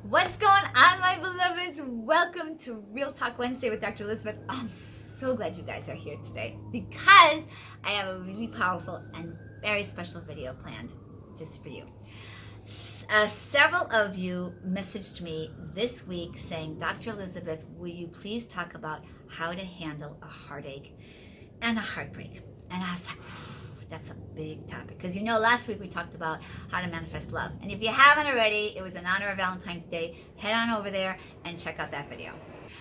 What's going on, my beloveds? Welcome to Real Talk Wednesday with Dr. Elizabeth. I'm so glad you guys are here today because I have a really powerful and very special video planned just for you. Several of you messaged me this week saying, Dr. Elizabeth, will you please talk about how to handle a heartache and a heartbreak? And I was like, that's a big topic. Because last week we talked about how to manifest love. And if you haven't already, it was in honor of Valentine's Day. Head on over there and check out that video.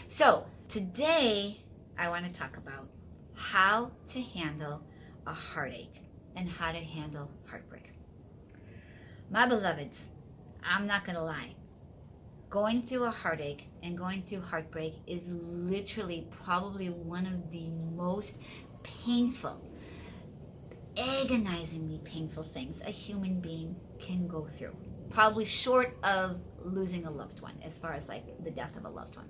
So today I want to talk about how to handle a heartache and how to handle heartbreak. My beloveds, I'm not going to lie. Going through a heartache and going through heartbreak is literally probably one of the most painful, agonizingly painful things a human being can go through. Probably short of losing a loved one, as far as like the death of a loved one.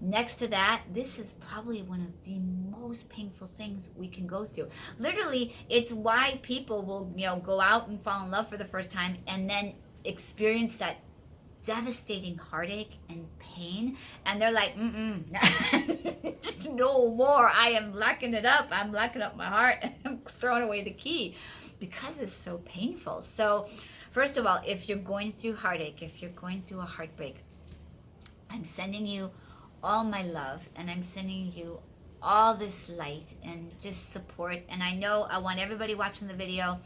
Next to that, this is probably one of the most painful things we can go through. Literally, it's why people will, go out and fall in love for the first time and then experience that devastating heartache and pain, and they're like, no more. I am locking it up. I'm locking up my heart and I'm throwing away the key because it's so painful. So first of all, if you're going through heartache, if you're going through a heartbreak, I'm sending you all my love, and I'm sending you all this light and just support. And I want everybody watching the video,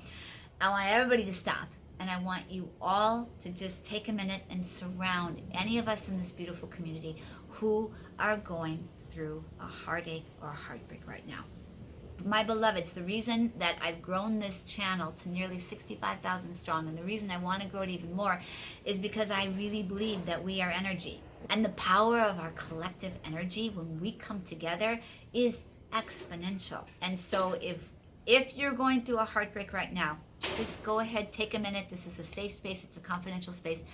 I want everybody to stop. And I want you all to just take a minute and surround any of us in this beautiful community who are going through a heartache or a heartbreak right now. My beloveds, the reason that I've grown this channel to nearly 65,000 strong, and the reason I want to grow it even more, is because I really believe that we are energy. And the power of our collective energy when we come together is exponential. And so if you're going through a heartbreak right now, just go ahead, take a minute. This is a safe space. It's a confidential space.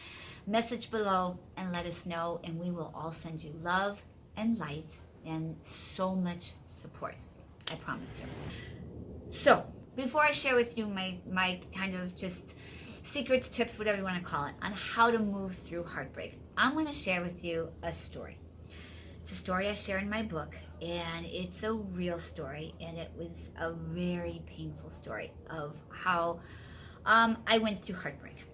Message below and let us know, and we will all send you love and light and so much support. I promise you. So before I share with you my kind of just secrets, tips, whatever you want to call it, on how to move through heartbreak, I'm going to share with you a story. It's a story I share in my book, and it's a real story, and it was a very painful story of how I went through heartbreak.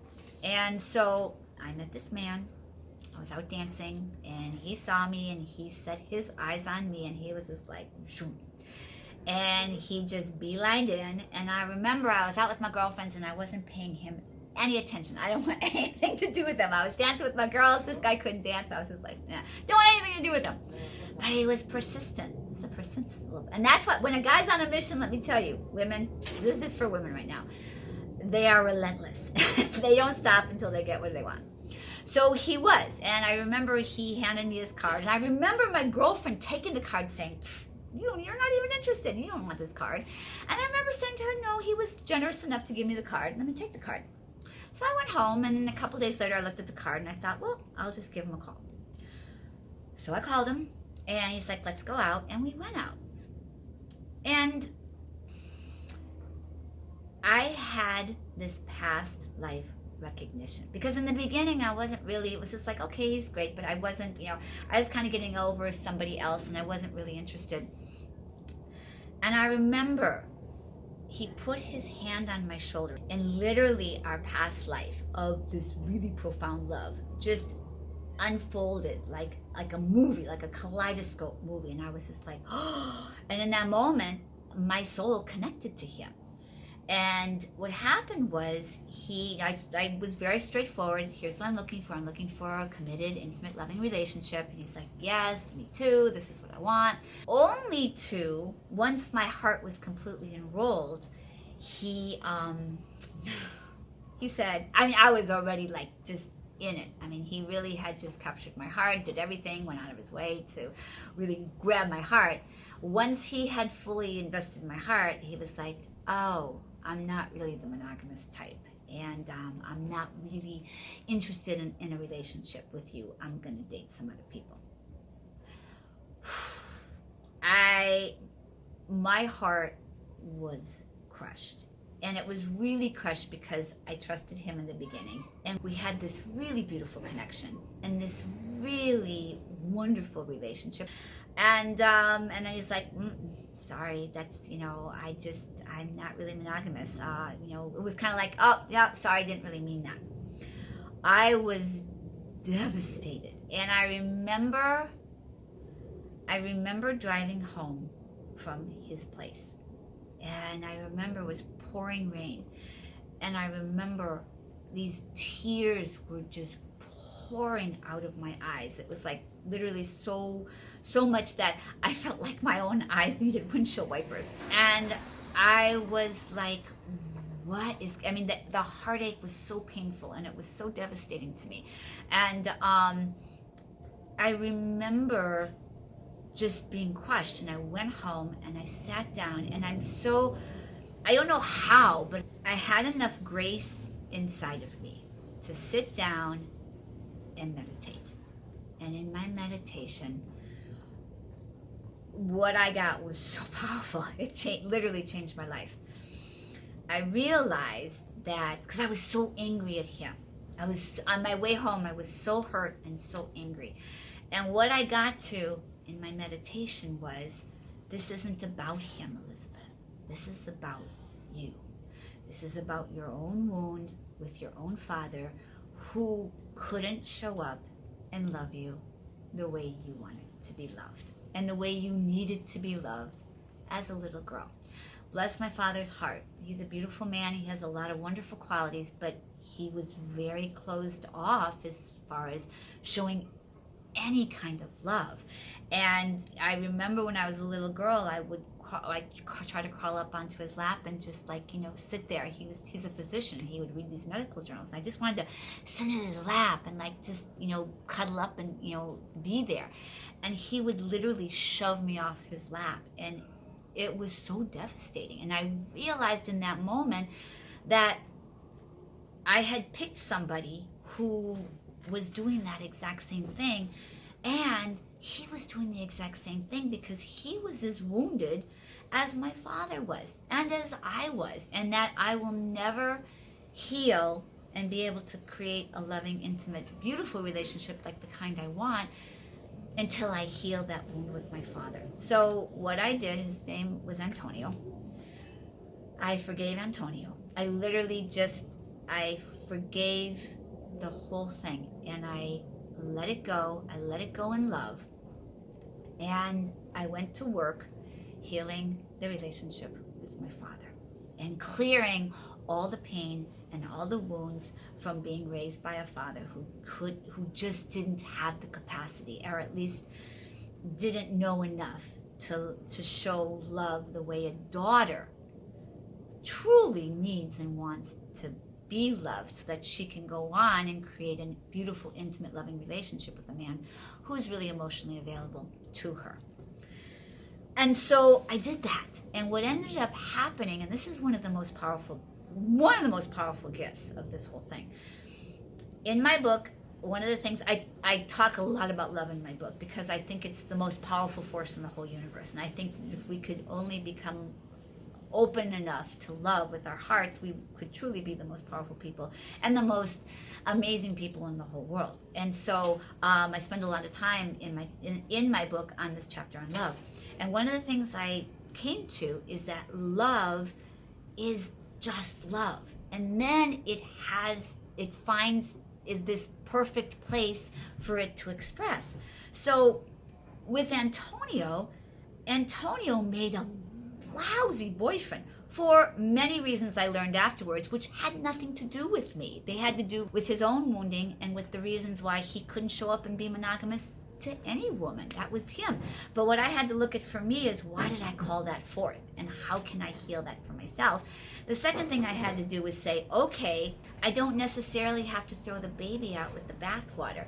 And so I met this man. I was out dancing, and he saw me, and he set his eyes on me, and he was just like, shoom. And he just beelined in, and I remember I was out with my girlfriends, and I wasn't paying him any attention. I don't want anything to do with them. I was dancing with my girls. This guy couldn't dance. I was just like, nah, don't want anything to do with him. But he was persistent. It's a persistent. And that's what, when a guy's on a mission, let me tell you, women, this is for women right now, they are relentless. They don't stop until they get what they want. So he was. And I remember he handed me his card. And I remember my girlfriend taking the card saying, you're not even interested. You don't want this card. And I remember saying to her, no, he was generous enough to give me the card. Let me take the card. So I went home, and a couple days later I looked at the card and I thought, well, I'll just give him a call. So I called him, and he's like, let's go out, and we went out. And I had this past life recognition, because in the beginning I wasn't really, it was just like, okay, he's great, but I wasn't, I was kind of getting over somebody else, and I wasn't really interested. And I remember he put his hand on my shoulder, and literally our past life of this really profound love just unfolded like a movie, like a kaleidoscope movie. And I was just like, oh, and in that moment, my soul connected to him. And what happened was I was very straightforward. Here's what I'm looking for. I'm looking for a committed, intimate, loving relationship. And he's like, yes, me too. This is what I want. Only to, once my heart was completely enrolled, he said, I was already like just in it. He really had just captured my heart, did everything, went out of his way to really grab my heart. Once he had fully invested in my heart, he was like, oh, I'm not really the monogamous type, and I'm not really interested in a relationship with you. I'm going to date some other people. My heart was crushed, And it was really crushed because I trusted him in the beginning. And we had this really beautiful connection and this really wonderful relationship. And then he's like, sorry, that's, I'm not really monogamous. It was kind of like, oh, yeah, sorry, I didn't really mean that. I was devastated. And I remember driving home from his place. And I remember it was pouring rain. And I remember these tears were just pouring out of my eyes. It was like literally so much that I felt like my own eyes needed windshield wipers. And I was like, the heartache was so painful and it was so devastating to me. And I remember just being crushed, and I went home and I sat down, and I don't know how, but I had enough grace inside of me to sit down and meditate. And in my meditation, what I got was so powerful. It literally changed my life. I realized that, because I was so angry at him. I was, on my way home, I was so hurt and so angry. And what I got to in my meditation was, this isn't about him, Elizabeth. This is about you. This is about your own wound with your own father, who couldn't show up and love you the way you wanted to be loved and the way you needed to be loved as a little girl. Bless my father's heart. He's a beautiful man. He has a lot of wonderful qualities, but he was very closed off as far as showing any kind of love. And I remember when I was a little girl, I would try to crawl up onto his lap and just sit there. He's a physician. He would read these medical journals. And I just wanted to sit in his lap and just cuddle up and be there. And he would literally shove me off his lap, and it was so devastating. And I realized in that moment that I had picked somebody who was doing that exact same thing, and he was doing the exact same thing because he was as wounded as my father was and as I was, and that I will never heal and be able to create a loving, intimate, beautiful relationship like the kind I want until I heal that wound with my father. So what I did, his name was Antonio. I forgave Antonio. I literally I forgave the whole thing, and I let it go. I let it go in love. And I went to work healing the relationship with my father and clearing all the pain and all the wounds from being raised by a father who just didn't have the capacity, or at least didn't know enough to show love the way a daughter truly needs and wants to be loved, so that she can go on and create a beautiful, intimate, loving relationship with a man who's really emotionally available to her. And so I did that. And what ended up happening, and this is one of the most powerful gifts of this whole thing. In my book, one of the things, I talk a lot about love in my book because I think it's the most powerful force in the whole universe. And I think if we could only become open enough to love with our hearts, we could truly be the most powerful people and the most amazing people in the whole world. And so I spend a lot of time in my book on this chapter on love. And one of the things I came to is that love is just love, and then it finds this perfect place for it to express. So with Antonio made a lousy boyfriend for many reasons I learned afterwards, which had nothing to do with me. They had to do with his own wounding and with the reasons why he couldn't show up and be monogamous to any woman. That was him. But what I had to look at for me is, why did I call that forth, and how can I heal that for myself? The second thing I had to do was say, okay, I don't necessarily have to throw the baby out with the bathwater.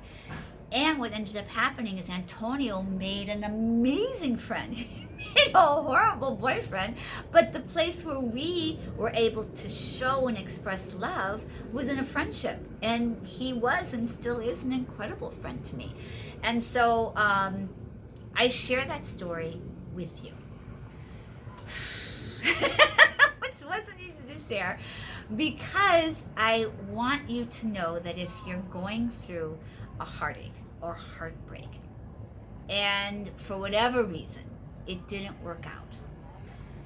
And what ended up happening is Antonio made an amazing friend. He made a horrible boyfriend, but the place where we were able to show and express love was in a friendship. And he was and still is an incredible friend to me. And so I share that story with you. Which wasn't easy to to share, because I want you to know that if you're going through a heartache or heartbreak, and for whatever reason it didn't work out,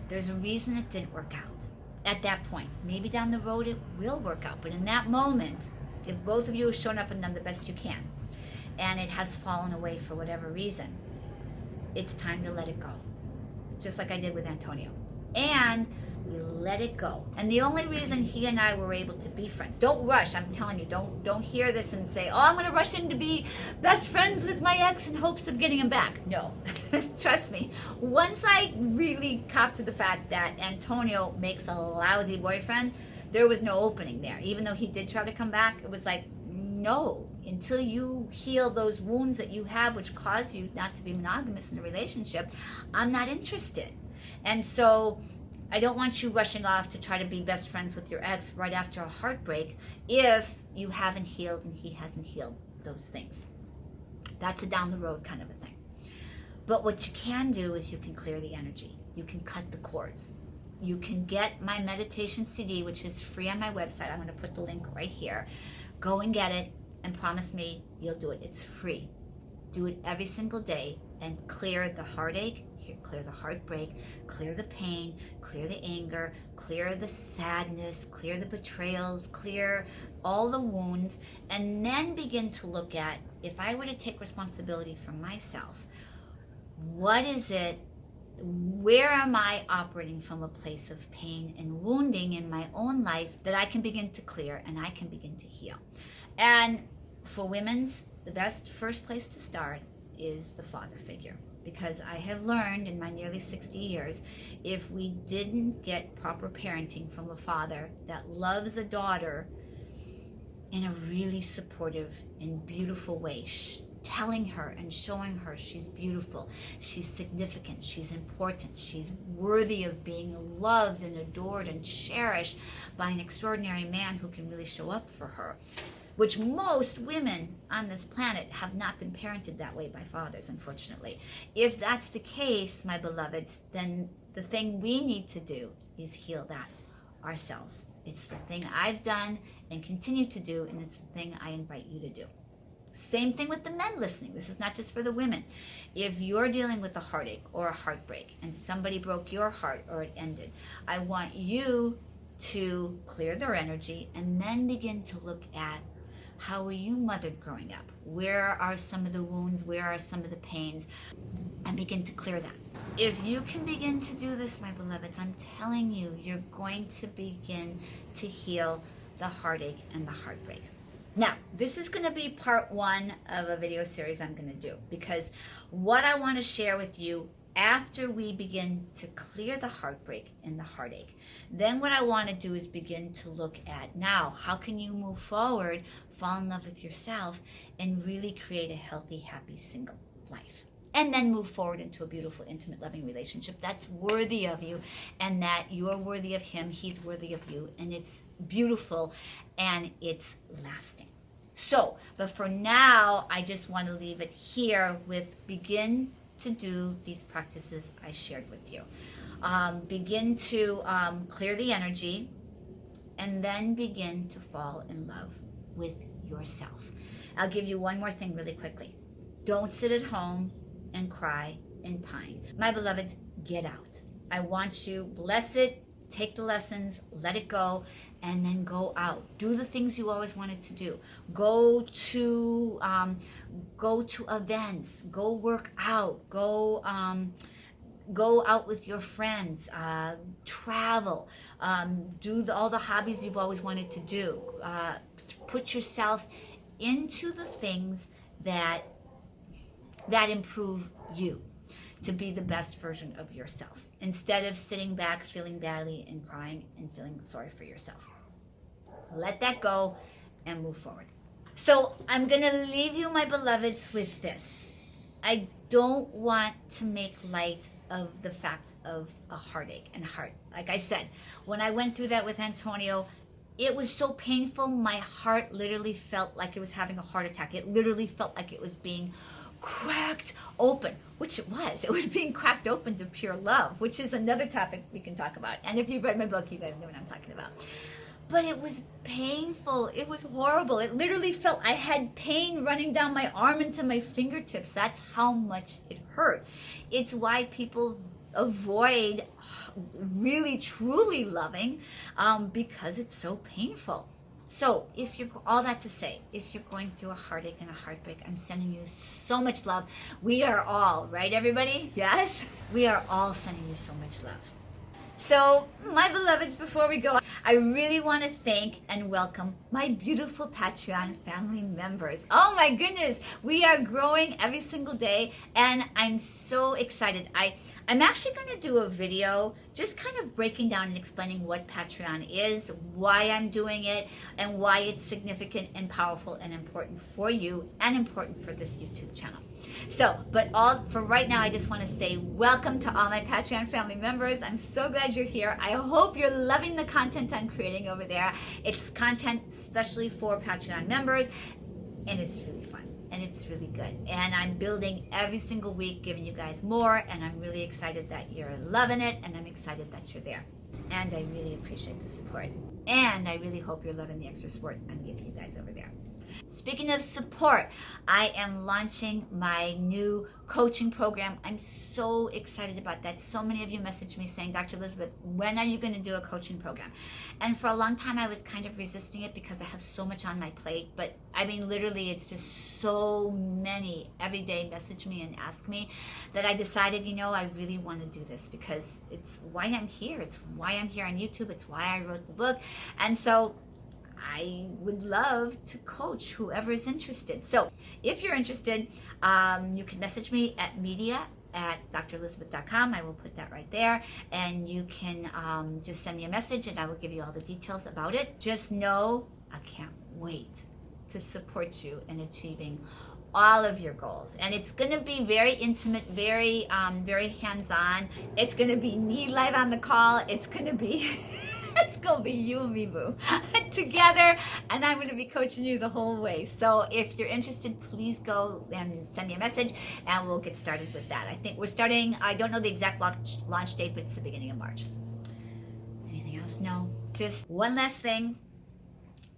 there's a reason it didn't work out at that point. Maybe down the road it will work out, but in that moment, if both of you have shown up and done the best you can, and it has fallen away for whatever reason, it's time to let it go. Just like I did with Antonio. And we let it go. And the only reason he and I were able to be friends, don't rush, I'm telling you, don't hear this and say, oh, I'm going to rush in to be best friends with my ex in hopes of getting him back. No, trust me. Once I really copped to the fact that Antonio makes a lousy boyfriend, there was no opening there. Even though he did try to come back, it was like, no, until you heal those wounds that you have, which cause you not to be monogamous in a relationship, I'm not interested. And so I don't want you rushing off to try to be best friends with your ex right after a heartbreak if you haven't healed and he hasn't healed those things. That's a down the road kind of a thing. But what you can do is you can clear the energy. You can cut the cords. You can get my meditation CD, which is free on my website. I'm going to put the link right here. Go and get it and promise me you'll do it. It's free. Do it every single day and clear the heartache, clear the heartbreak, clear the pain, clear the anger, clear the sadness, clear the betrayals, clear all the wounds, and then begin to look at, if I were to take responsibility for myself, what is it, where am I operating from a place of pain and wounding in my own life that I can begin to clear and I can begin to heal? And for women's, the best first place to start is the father figure. Because I have learned in my nearly 60 years, if we didn't get proper parenting from a father that loves a daughter in a really supportive and beautiful way, telling her and showing her she's beautiful, she's significant, she's important, she's worthy of being loved and adored and cherished by an extraordinary man who can really show up for her, which most women on this planet have not been parented that way by fathers, unfortunately. If that's the case, my beloveds, then the thing we need to do is heal that ourselves. It's the thing I've done and continue to do, and it's the thing I invite you to do. Same thing with the men listening. This is not just for the women. If you're dealing with a heartache or a heartbreak and somebody broke your heart or it ended, I want you to clear their energy and then begin to look at, how were you mothered growing up? Where are some of the wounds? Where are some of the pains? And begin to clear that. If you can begin to do this, my beloveds, I'm telling you, you're going to begin to heal the heartache and the heartbreak. Now, this is going to be part one of a video series I'm going to do, because what I want to share with you after we begin to clear the heartbreak and the heartache, then what I want to do is begin to look at, now, how can you move forward, fall in love with yourself, and really create a healthy, happy, single life. And then move forward into a beautiful, intimate, loving relationship that's worthy of you, and that you're worthy of him, he's worthy of you, and it's beautiful and it's lasting. So, but for now, I just want to leave it here with begin to do these practices I shared with you. Begin to clear the energy, and then begin to fall in love with yourself. I'll give you one more thing really quickly. Don't sit at home and cry and pine. My beloveds, get out. I want you, bless it, take the lessons, let it go, and then go out. Do the things you always wanted to do. Go to events. Go work out. Go out with your friends. Travel. Do all the hobbies you've always wanted to do. Put yourself into the things that improve you to be the best version of yourself, instead of sitting back feeling badly and crying and feeling sorry for yourself. Let that go and move forward. So I'm going to leave you, my beloveds, with this. I don't want to make light of the fact of a heartache and heart. Like I said, when I went through that with Antonio, it was so painful. My heart literally felt like it was having a heart attack. It literally felt like it was being cracked open, which it was. It was being cracked open to pure love, which is another topic we can talk about. And if you've read my book, you guys know what I'm talking about. But it was painful. It was horrible. It literally felt I had pain running down my arm into my fingertips. That's how much it hurt. It's why people avoid really, truly loving because it's so painful. So if you're, all that to say, if you're going through a heartache and a heartbreak, I'm sending you so much love. We are all, right, everybody? Yes? We are all sending you so much love. So, my beloveds, before we go, I really want to thank and welcome my beautiful Patreon family members. Oh my goodness, we are growing every single day, and I'm so excited. I'm actually going to do a video just kind of breaking down and explaining what Patreon is, why I'm doing it, and why it's significant and powerful and important for you and important for this YouTube channel. So, but all for right now, I just want to say welcome to all my Patreon family members. I'm so glad you're here. I hope you're loving the content I'm creating over there. It's content especially for Patreon members, and it's really fun. And it's really good. And I'm building every single week, giving you guys more, and I'm really excited that you're loving it, and I'm excited that you're there. And I really appreciate the support. And I really hope you're loving the extra support I'm giving you guys over there. Speaking of support, I am launching my new coaching program. I'm so excited about that. So many of you messaged me saying, Dr. Elizabeth, when are you going to do a coaching program? And for a long time, I was kind of resisting it because I have so much on my plate. But I mean, literally, it's just so many every day message me and ask me that I decided, you know, I really want to do this because it's why I'm here. It's why I'm here on YouTube. It's why I wrote the book. And so I would love to coach whoever is interested. So if you're interested, you can message me at media@drelizabeth.com. I will put that right there. And you can just send me a message and I will give you all the details about it. Just know I can't wait to support you in achieving all of your goals. And it's going to be very intimate, very hands-on. It's going to be me live on the call. It's going to be... It's going to be you and me, boo, together, and I'm going to be coaching you the whole way. So if you're interested, please go and send me a message, and we'll get started with that. I think we're starting, I don't know the exact launch date, but it's the beginning of March. Anything else? No. Just one last thing.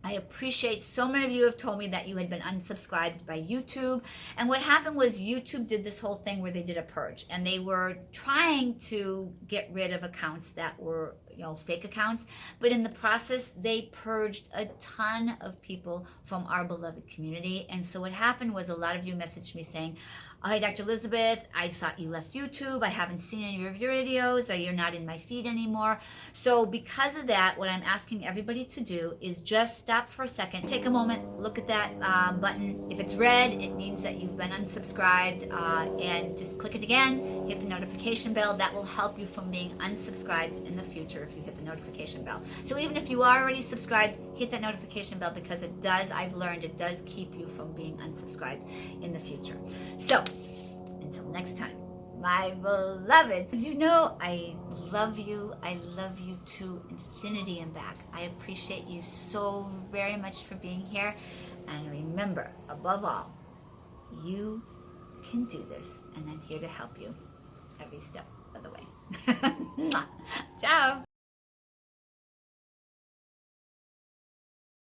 I appreciate so many of you have told me that you had been unsubscribed by YouTube. And what happened was YouTube did this whole thing where they did a purge. And they were trying to get rid of accounts that were, you know, fake accounts. But in the process, they purged a ton of people from our beloved community. And so what happened was a lot of you messaged me saying, hi, Dr. Elizabeth, I thought you left YouTube. I haven't seen any of your videos, or you're not in my feed anymore. So because of that, what I'm asking everybody to do is just stop for a second, take a moment, look at that button. If it's red, it means that you've been unsubscribed, and just click it again, hit the notification bell. That will help you from being unsubscribed in the future if you hit the notification bell. So even if you are already subscribed, hit that notification bell because it does, I've learned, it does keep you from being unsubscribed in the future. So until next time, my beloveds, as you know, I love you. I love you to infinity and back. I appreciate you so very much for being here. And remember, above all, you can do this. And I'm here to help you every step of the way. Ciao.